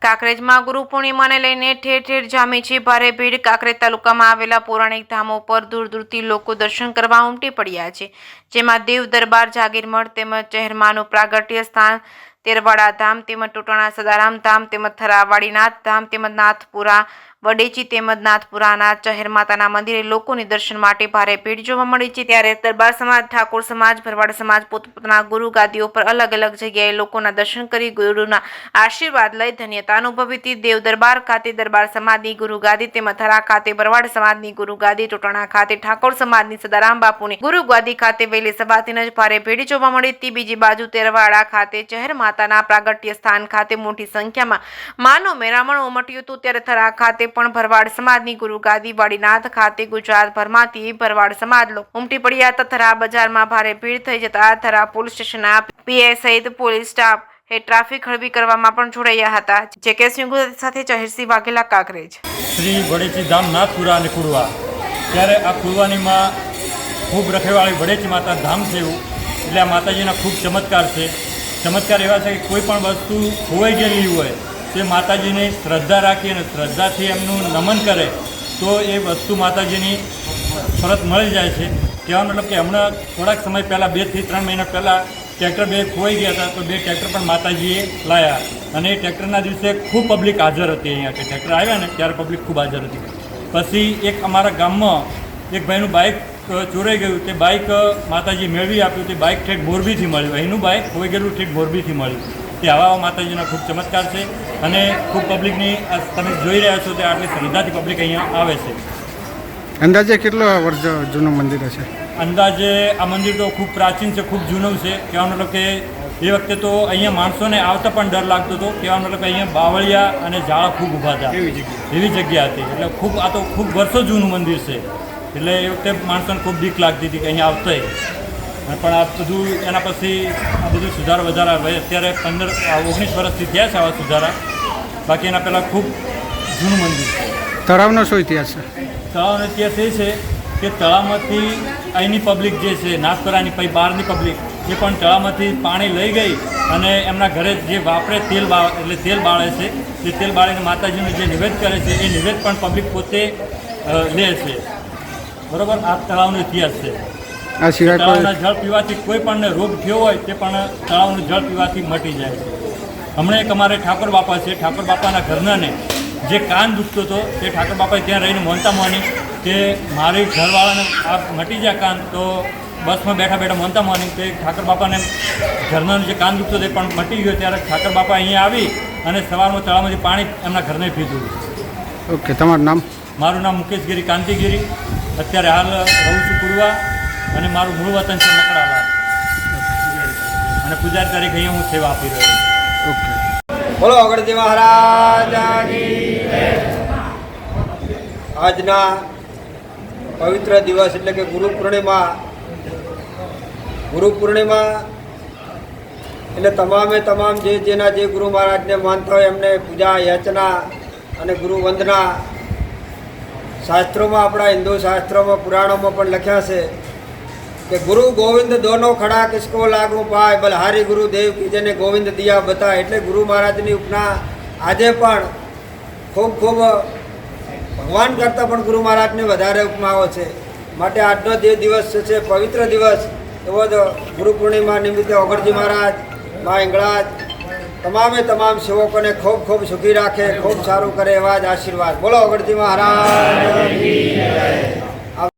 કાંકરેજમાં ગુરુ પૂર્ણિમાને લઈને ઠેર ઠેર જામી છે ભારે ભીડ। કાંકરેજ તાલુકામાં આવેલા પૌરાણિક ધામો પર દૂર દૂરથી લોકો દર્શન કરવા ઉમટી પડ્યા છે, જેમાં દેવ દરબાર, જાગીરમઠ તેમજ ચહેરમાનું પ્રાગટ્ય સ્થાન, તેરવાડા ધામ તેમજ ટોટાણા સદારામ ધામ તેમજ થરા વાડીનાથ ધામ તેમજ નાથપુરા, વડેચી તેમજ નાથપુરાના ચહેર માતાના મંદિરે લોકોની દર્શન માટે ભારે ભીડ જોવા મળી છે। ત્યારે દરબાર સમાજ, ઠાકોર સમાજ, ભરવાડ સમાજ પોતપોતાના ગુરુ ગાદીઓ પર અલગ અલગ જગ્યાએ લોકોના દર્શન કરી ગુરુના આશીર્વાદ લઈ ધન્યતા અનુભવી હતી। દેવ દરબાર ખાતે દરબાર સમાજની ગુરુ ગાદી તેમજ થરા ખાતે ભરવાડ સમાજની ગુરુ ગાદી, ટોટાણા ખાતે ઠાકોર સમાજની સદારામ બાપુની ગુરુ ગાદી ખાતે વહેલી સવારથી જ ભારે ભીડ જોવા મળી હતી। બીજી બાજુ તેરવાડા ખાતે ચહેર માતાના પ્રાગટ્ય સ્થાન ખાતે મોટી સંખ્યામાં માનો મેરામણ ઉમટ્યું હતું। ત્યારે થરા ખાતે પણ ભરવાડ સમાજની ગુરુ ગાદી, વાડીનાથ ખાતે ગુજરાતભરમાંથી ભરવાડ સમાજ લોકો ઉમટી પડ્યા હતા। થરા બજારમાં ભારે ભીડ થઈ જતા થરા પોલીસ સ્ટેશનના પીઆઈ સહિત પોલીસ સ્ટાફ ટ્રાફિક હળવી કરવામાં પણ જોડાયા હતા। જે કે સાથે ચહેરસિંહ વાઘેલા, કાંકરેજ। શ્રી વડેચી ધામ, નાથપુરા અને કુડવા। ત્યારે આ કુડવાનીમાં ખૂબ રખેવાળી વડેચી માતા ધામ છે એવું, એટલે આ માતાજીના ખૂબ ચમત્કાર છે। ચમત્કાર એવા છે કે કોઈ પણ વસ્તુ ખોવાઈ ગયેલી હોય તે માતાજીની શ્રદ્ધા રાખી અને શ્રદ્ધાથી એમનું નમન કરે તો એ વસ્તુ માતાજીની પરત મળી જાય છે। કહેવાનો મતલબ કે હમણાં થોડાક સમય પહેલાં 2 થી 3 મહિના પહેલાં ટ્રેક્ટર 2 ખોવાઈ ગયા હતા, તો 2 ટ્રેક્ટર પણ માતાજીએ લાવ્યા અને એ ટ્રેક્ટરના દિવસે ખૂબ પબ્લિક હાજર હતી। અહીંયા કે ટ્રેક્ટર આવ્યા ને ત્યારે પબ્લિક ખૂબ હાજર હતી। પછી એક અમારા ગામમાં એક ભાઈનું બાઇક ચોરાઈ ગયું, તે બાઇક માતાજી મેળવી આપ્યું, તે બાઇક ઠેઠ મોરબીથી મળ્યું, અહીંનું બાઇક ખોવાઈ ગયેલું ઠેઠ મોરબીથી મળ્યું। તે આવા માતાજીના ખૂબ ચમત્કાર છે અને ખૂબ પબ્લિકની તમે જોઈ રહ્યા છો તે આટલી શ્રદ્ધાથી પબ્લિક અહીંયા આવે છે। અંદાજે કેટલો વર્ષ જૂનું મંદિર હશે? અંદાજે આ મંદિર તો ખૂબ પ્રાચીન છે, ખૂબ જૂનું છે। કહેવાનો મતલબ કે એ વખતે તો અહીંયા માણસોને આવતા પણ ડર લાગતો હતો। કહેવાનો મતલબ કે અહીંયા બાવળિયા અને ઝાડા ખૂબ ઊભા હતા, એવી જગ્યા હતી। એટલે ખૂબ આ તો ખૂબ વર્ષો જૂનું મંદિર છે, એટલે એ વખતે માણસોને ખૂબ બીક લાગતી હતી કે અહીંયા આવતોય। પણ આ બધું એના પછી આ બધું સુધારા વધારા અત્યારે 19 વર્ષથી થયા છે આવા સુધારા, બાકી એના પહેલાં ખૂબ જૂનું મંદિર છે। તળાવનો શું ઇતિહાસ છે? તળાવનો ઇતિહાસ એ છે કે તળાવમાંથી અહીંની પબ્લિક જે છે, નાથપરાની પછી બહારની પબ્લિક એ પણ તળાવમાંથી પાણી લઈ ગઈ અને એમના ઘરે જે વાપરે તેલ બાળે છે, એ તેલ બાળીને માતાજીનું જે નિવેદ કરે છે એ નિવેદ પણ પબ્લિક પોતે લે છે, બરાબર। આ તળાવનો ઇતિહાસ છે। આ સિવાય તળાવના જળ પીવાથી કોઈ પણ રોગ થયો હોય તે પણ તળાવનું જળ પીવાથી મટી જાય છે। હમણાં એક અમારે ઠાકોર બાપા છે, ઠાકોર બાપાના ઘરનાને જે કાન દુખતો હતો તે ઠાકોર બાપાએ ત્યાં રહીને મોનતા મોની કે મારી ઘરવાળાને આ મટી જાય કાન, તો બસમાં બેઠા બેઠા મોનતા મોની તે ઠાકોર બાપાને ઘરનાનું જે કાન દુખતો તે પણ મટી ગયો। ત્યારે ઠાકોર બાપા અહીંયા આવી અને સવારમાં તળાવમાંથી પાણી એમના ઘરને પીધું। ઓકે, તમારું નામ? મારું નામ મુકેશગીરી કાંતિગીરી। અત્યારે હાલ રહું છું કુડવા અને મારું મૂળ વતન છે મકડાલા અને પૂજારી તરીકે અહીંયા હું સેવા આપી રહ્યો છું। ઓકે, બોલો અગણજી મહારાજની। આજના પવિત્ર દિવસ એટલે કે ગુરુ પૂર્ણિમા એટલે તમામ જે જેના જે ગુરુ મહારાજને માનતા હોય એમને પૂજા, યાચના અને ગુરુ વંદના શાસ્ત્રોમાં, આપણા હિન્દુ શાસ્ત્રોમાં, પુરાણોમાં પણ લખ્યા છે કે ગુરુ ગોવિંદ દોનો ખડા કિસકો લાગુ પાય, બલહારી ગુરુ દેવ કી જેને ગોવિંદ દિયા બતા। એટલે ગુરુ મહારાજની ઉપના આજે પણ ખૂબ ભગવાન કરતાં પણ ગુરુ મહારાજને વધારે ઉપમાઓ છે। માટે આજનો જે દિવસ છે પવિત્ર દિવસ એવો જ ગુરુ પૂર્ણિમા નિમિત્તે ઓગણજી મહારાજ, મા હિંગળાજ તમામ સેવકોને ખૂબ સુખી રાખે, ખૂબ સારું કરે એવા જ આશીર્વાદ। બોલો ઓગણજી મહારાજ।